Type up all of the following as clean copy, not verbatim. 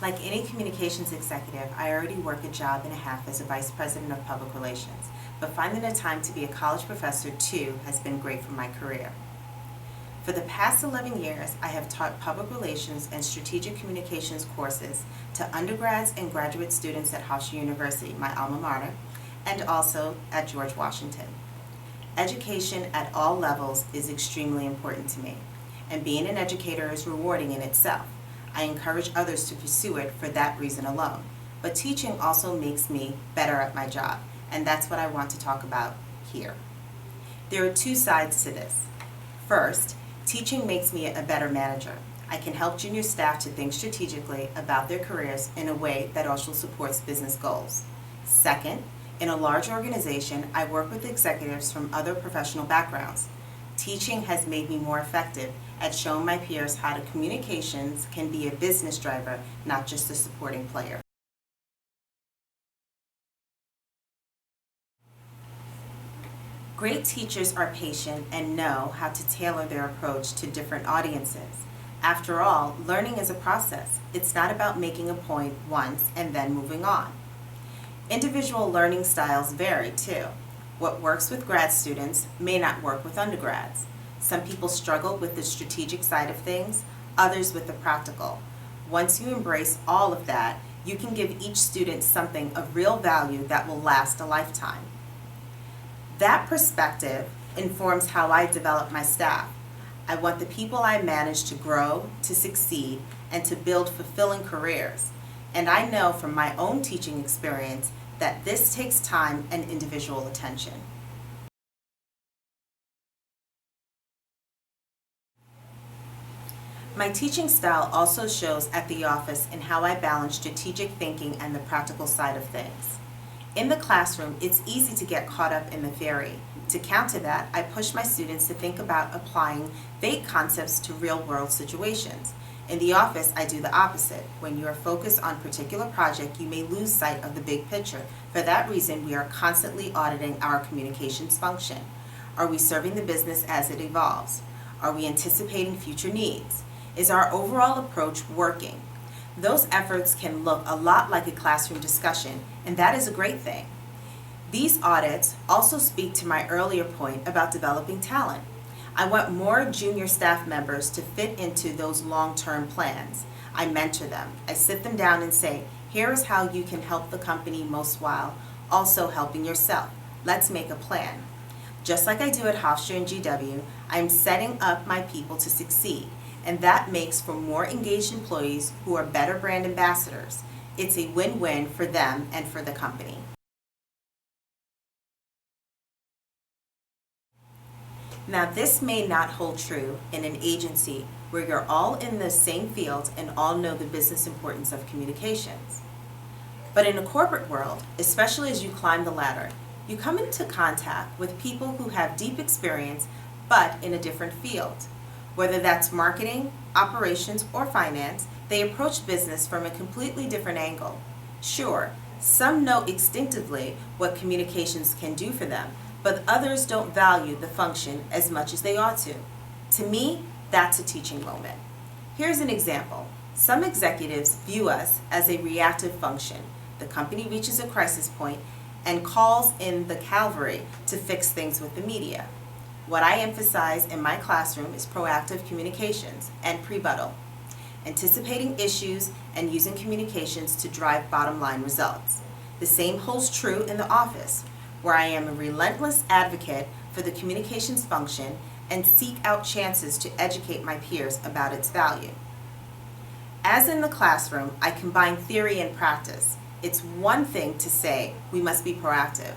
Like any communications executive, I already work a job and a half as a vice president of public relations, but finding the time to be a college professor too has been great for my career. For the past 11 years, I have taught public relations and strategic communications courses to undergrads and graduate students at Hofstra University, my alma mater, and also at George Washington. Education at all levels is extremely important to me, and being an educator is rewarding in itself. I encourage others to pursue it for that reason alone. But teaching also makes me better at my job, and that's what I want to talk about here. There are two sides to this. First, teaching makes me a better manager. I can help junior staff to think strategically about their careers in a way that also supports business goals. Second, in a large organization, I work with executives from other professional backgrounds. Teaching has made me more effective at showing my peers how communications can be a business driver, not just a supporting player. Great teachers are patient and know how to tailor their approach to different audiences. After all, learning is a process. It's not about making a point once and then moving on. Individual learning styles vary too. What works with grad students may not work with undergrads. Some people struggle with the strategic side of things, others with the practical. Once you embrace all of that, you can give each student something of real value that will last a lifetime. That perspective informs how I develop my staff. I want the people I manage to grow, to succeed, and to build fulfilling careers. And I know from my own teaching experience that this takes time and individual attention. My teaching style also shows at the office in how I balance strategic thinking and the practical side of things. In the classroom, it's easy to get caught up in the theory. To counter that, I push my students to think about applying vague concepts to real-world situations. In the office, I do the opposite. When you are focused on a particular project, you may lose sight of the big picture. For that reason, we are constantly auditing our communications function. Are we serving the business as it evolves? Are we anticipating future needs? Is our overall approach working? Those efforts can look a lot like a classroom discussion, and that is a great thing. These audits also speak to my earlier point about developing talent. I want more junior staff members to fit into those long-term plans. I mentor them. I sit them down and say, here is how you can help the company most while also helping yourself. Let's make a plan. Just like I do at Hofstra and GW, I am setting up my people to succeed, and that makes for more engaged employees who are better brand ambassadors. It's a win-win for them and for the company. Now, this may not hold true in an agency where you're all in the same field and all know the business importance of communications. But in a corporate world, especially as you climb the ladder, you come into contact with people who have deep experience but in a different field. Whether that's marketing, operations, or finance, they approach business from a completely different angle. Sure, some know instinctively what communications can do for them, but others don't value the function as much as they ought to. To me, that's a teaching moment. Here's an example. Some executives view us as a reactive function. The company reaches a crisis point and calls in the cavalry to fix things with the media. What I emphasize in my classroom is proactive communications and prebuttal, anticipating issues and using communications to drive bottom line results. The same holds true in the office, where I am a relentless advocate for the communications function and seek out chances to educate my peers about its value. As in the classroom, I combine theory and practice. It's one thing to say we must be proactive.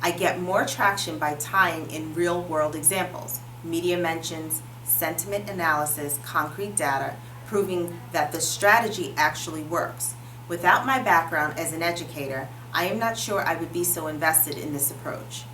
I get more traction by tying in real-world examples, media mentions, sentiment analysis, concrete data, proving that the strategy actually works. Without my background as an educator, I am not sure I would be so invested in this approach.